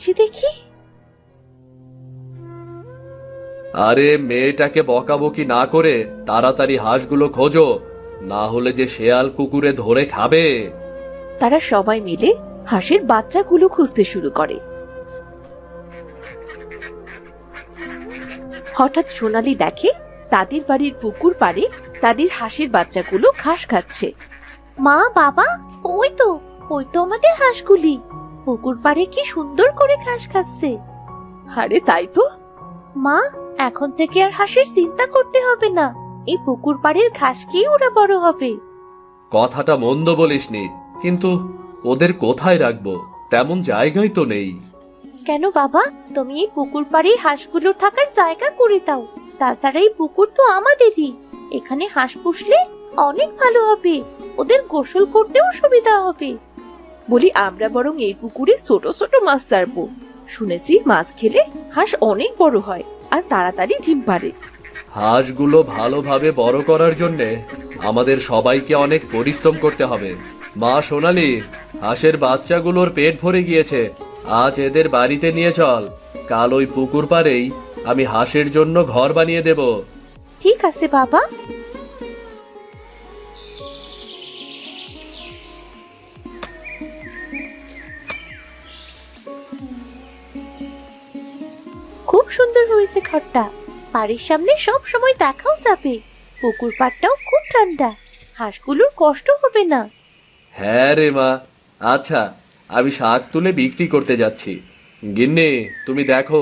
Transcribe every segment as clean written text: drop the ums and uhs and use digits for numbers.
আসছি দেখি। আরে মেয়েটাকে বকাবকি না করে তাড়াতাড়ি হাঁসগুলো খোঁজো, না হলে যে শেয়াল কুকুরে ধরে খাবে। তারা সবাই মিলে হাঁসের বাচ্চাগুলো খুঁজতে শুরু করে। হঠাৎ সোনালি দেখে তাদের বাড়ির পুকুর পাড়ে তাদের হাঁসের বাচ্চাগুলো ঘাস খাচ্ছে। মা, বাবা, ওই তো আমাদের হাঁসগুলি পুকুর পাড়ে কি সুন্দর করে ঘাস খাচ্ছে। আরে তাই তো মা, এখন থেকে আর হাঁসের চিন্তা করতে হবে না, এই পুকুর পাড়ের ঘাস খেয়ে ওরা বড় হবে। কথাটা মন্দ বলিসনি, কিন্তু ওদের কোথায় রাখবো? তেমন জায়গাই তো নেই। কেন বাবা, তুমি এই পুকুর পাড়ে হাঁসগুলো থাকার জায়গা করে দাও। তাছাড়া এই পুকুর তো আমাদেরই, এখানে হাঁস পুষলে অনেক ভালো হবে, ওদের গোসল করতেও সুবিধা হবে। বলি আমরা বরং এই পুকুরে ছোট ছোট মাছ ছাড়বো। শুনেছি মাছ খেলে হাঁস অনেক বড় হয় আর তাড়াতাড়ি ডিম পাড়ে। হাঁসগুলো ভালোভাবে বড় করার জন্য আমাদের সবাইকে অনেক পরিশ্রম করতে হবে। মা সোনালি, হাঁসের বাচ্চাগুলোর পেট ভরে গিয়েছে, আজ এদের বাড়িতে নিয়ে চল। কাল ওই পুকুর পাড়েই আমি হাঁসের জন্য ঘর বানিয়ে দেব। ঠিক আছে বাবা। খুব সুন্দর হয়েছে ঘরটা, বাড়ির সামনে সব সময় দেখাও যাবে। পুকুর পাড়টাও খুব ঠান্ডা, হাঁসগুলোর কষ্ট হবে না। হ্যাঁ রে মা, আচ্ছা আমি শাক তুলে বিক্রি করতে যাচ্ছি। গিন্নি, তুমি দেখো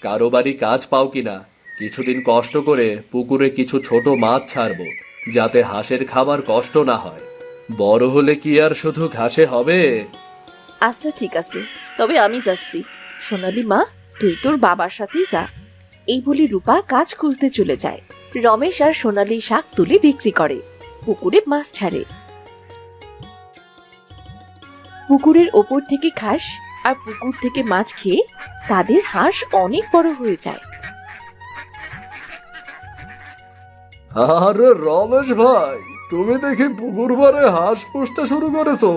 কারো বাড়ি কাজ পাও কিনা। কিছুদিন কষ্ট করে পুকুরে কিছু ছোট মাছ ছাড়বো, যাতে হাঁসের খাবার কষ্ট না হয়। বড় হলে কি আর শুধু ঘাসে হবে? আচ্ছা ঠিক আছে, তবে আমি যাচ্ছি। সোনালি মা, তুই তোর বাবার সাথেই যা। এই বলে রূপা কাজ খুঁজতে চলে যায়। রমেশ আর সোনালি শাক তুলে বিক্রি করে, পুকুরে মাছ ছাড়ে। পুকুরের ওপর থেকে ঘাস আর পুকুর থেকে মাছ খেয়ে তাদের হাঁস অনেক বড় হয়ে যায়। আরে রমেশ ভাই, তুমি দেখি পুকুর ভরে হাঁস পুষতে শুরু করেছো।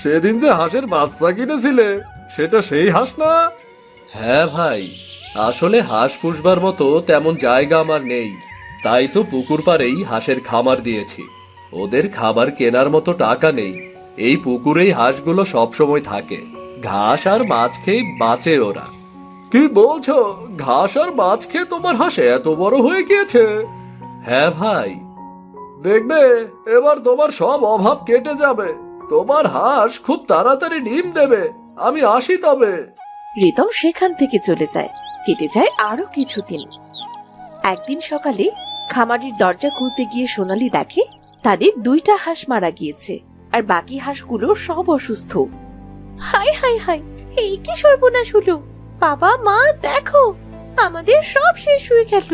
সেদিন যে হাঁসের বাচ্চা কিনেছিলে, সেটা সেই হাঁস না? হ্যাঁ ভাই, আসলে হাঁস পুষবার মতো তেমন জায়গা আমার নেই, তাই তো পুকুর পাড়েই হাঁসের খামার দিয়েছি। ওদের খাবার কেনার মতো টাকা নেই, এই পুকুরেই হাঁসগুলো সবসময় থাকে, ঘাস আর মাছ খেয়ে বাঁচে ওরা। কি বলছো? ঘাস আর মাছ খেয়ে তোমার হাঁস এত বড় হয়ে গিয়েছে? হ্যাঁ ভাই, দেখবে এবার তোমার সব অভাব কেটে যাবে। তোমার হাঁস খুব তাড়াতাড়ি ডিম দেবে। আমি আসি তবে। রিতম সেখান থেকে চলে যায়। কেটে যায় আরো কিছুদিন। একদিন সকালে খামারের দরজা খুলতে গিয়ে সোনালি দেখে তাদের 2টা হাঁস মারা গিয়েছে আর বাকি হাঁসগুলো সব অসুস্থ। হাই হাই হাই, এই কি সর্বনাশ হলো! বাবা, মা, দেখো আমাদের সব শেষ হয়ে গেল।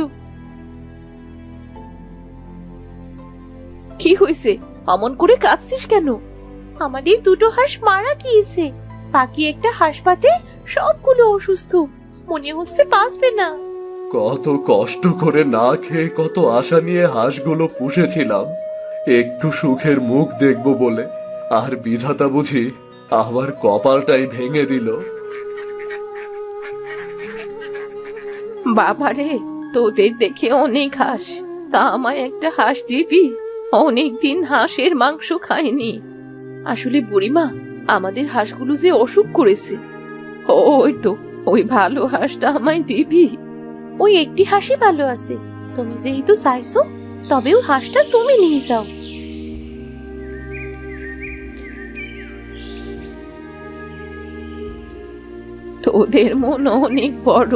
কি হয়েছে? অমন করে কাঁদছিস কেন? আমাদের 2টো হাঁস মারা গিয়েছে, বাকি একটা হাসপাতে সবগুলো অসুস্থ, মনে হচ্ছে বাঁচবে না। কত কষ্ট করে না খেয়ে কত আশা নিয়ে হাঁসগুলো পুষেছিলাম, একটু সুখের মুখ দেখব বলে, আর বিধাতা বুঝি আমার কপালটাই ভেঙে দিল। বাবারে, তোদের দেখে অনেক হাঁস, তা আমায় একটা হাঁস দিবি? অনেকদিন হাঁসের মাংস খাইনি। আসলে বুড়িমা, আমাদের হাঁসগুলো যে অসুখ করেছে। ওই তো, ওই ভালো হাঁসটা আমায় দিবি? ওই একটি হাঁসই ভালো আছে, তুমি যেহেতু চাইছো তবেও হাঁসটা তুমি নিয়ে যাও। তোদের মন অনেক বড়,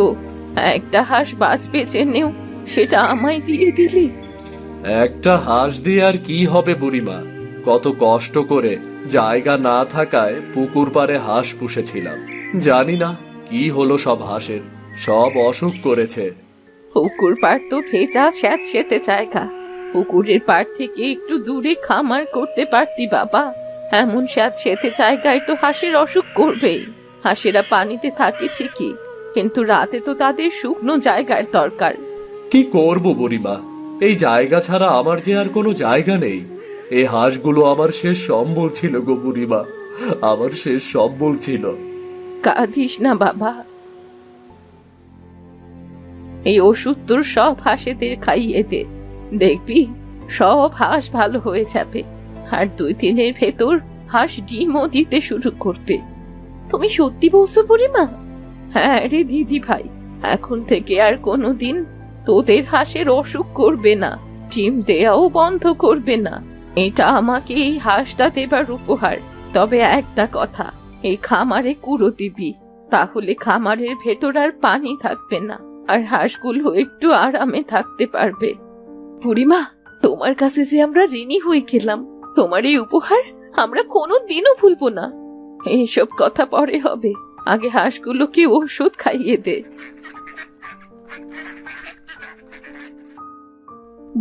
একটা হাঁস বাঁচবে জেনেও সেটা আমায় দিয়ে দিলি। একটা হাঁস দিয়ে আর কি হবে বুড়িমা? কত কষ্ট করে জায়গা না থাকায় পুকুর পাড়ে হাঁস পুষেছিলাম। জানি না কি হলো সব হাঁসের, সব অসুখ করেছে। পুকুর পাড় তো ভেজা স্যাঁতসেঁতে জায়গা, পুকুরের পাড় থেকে একটু দূরে খামার করতে পারতি বাবা। এমন স্যাঁতসেঁতে জায়গায় তো হাঁসের অসুখ করবেই। হাঁসেরা পানিতে থাকে ঠিকই, কিন্তু রাতে তো তাদের শুকনো জায়গার দরকার। কি করব বুড়িমা, এই জায়গা ছাড়া আমার যে আর কোনো জায়গা নেই। এই হাঁসগুলো আমার শেষ সম্বল ছিল গো বুড়িমা, আমার শেষ সম্বল ছিল। কাঁদিস না বাবা, এই ওষুধ তোর সব হাঁসেদের খাইয়ে দে, দেখবি সব হাঁস ভালো হয়ে যাবে। আর 2-3 দিনের ভেতর হাঁস ডিমও দিতে শুরু করবে। তুমি সত্যি বলছো বুড়িমা? হ্যাঁ রে দিদি ভাই, এখন থেকে আর কোনোদিন তোদের হাঁসের অসুখ করবে না, ডিম দেয়াও বন্ধ করবে না। এটা আমাকে এই হাঁসটা দেবার উপহার। তবে একটা কথা, এই খামারে কুড়ো দিবি, তাহলে খামারের ভেতর আর পানি থাকবে না, আর হাঁসগুলো একটু আরামে থাকতে পারবে। বুড়িমা, তোমার কাছে যে আমরা ঋণী হয়ে গেলাম, তোমার এই উপহার আমরা কোনোদিনও ভুলবো না। এইসব কথা পরে হবে, আগে হাঁসগুলোকে ওষুধ খাইয়ে দে।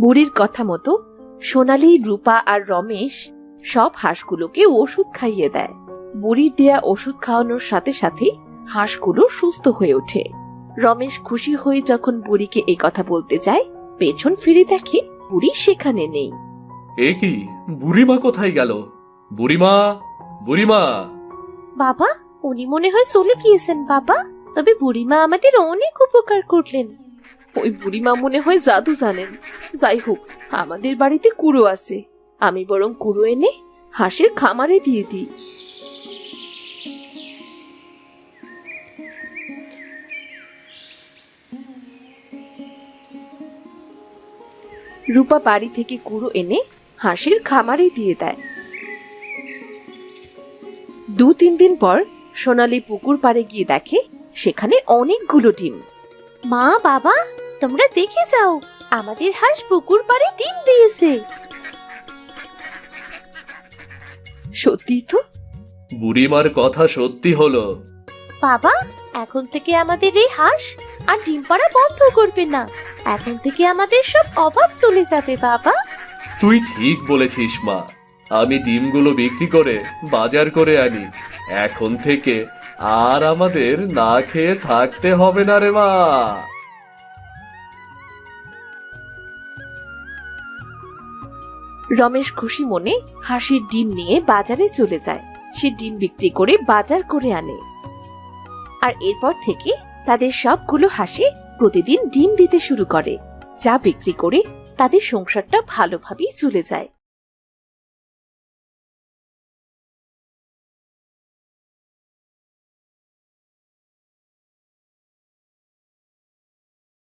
বুড়ির কথা মতো সোনালী, রূপা আর রমেশ সব হাঁসগুলোকে ওষুধ খাইয়ে দেয়। বুড়ির দেয়া ওষুধ খাওয়ানোর সাথে সাথে হাঁসগুলো সুস্থ হয়ে ওঠে। রমেশ খুশি হয়ে যখন বুড়িকে এই কথা বলতে যায়, পেছন ফিরে দেখে বুড়ি সেখানে নেই। এ কি, বুড়িমা কোথায় গেল? বুড়িমা, বুড়িমা! বাবা, উনি মনে হয় চলে গিয়েছেন বাবা। তবে বুড়িমা আমাদের অনেক উপকার করলেন। ওই বুড়িমা মনে হয় জাদু জানেন। যাই হোক, আমাদের বাড়িতে কুড়ো আছে, আমি বরং কুড়ো এনে হাঁসের খামারে দিয়ে দিই। রূপা বাড়ি থেকে কুড়ো এনে হাঁসের খামারে দিয়ে দেয়। 2-3 দিন পর সোনালী পুকুর পাড়ে গিয়ে দেখে সেখানে অনেকগুলো ডিম। মা, বাবা, তোমরা দেখে যাও, আমাদের হাঁস পুকুর পাড়ে ডিম দিয়েছে। সত্যি তো? বুড়িমার কথা সত্যি হলো। বাবা, এখন থেকে আমাদের এই হাঁস আর ডিম পাড়া বন্ধ করবে না। এখন থেকে আমাদের সব অভাব চলে যাবে বাবা। তুই ঠিক বলেছিস মা, আমি ডিমগুলো বিক্রি করে বাজার করে আনি। এখন থেকে আর আমাদের না খেয়ে থাকতে হবে না রে মা। রমেশ খুশি মনে হাঁসের ডিম নিয়ে বাজারে চলে যায়। সে ডিম বিক্রি করে বাজার করে আনে। আর এরপর থেকে তাদের সবগুলো হাঁসে প্রতিদিন ডিম দিতে শুরু করে, যা বিক্রি করে তাদের সংসারটা ভালোভাবেই চলে যায়।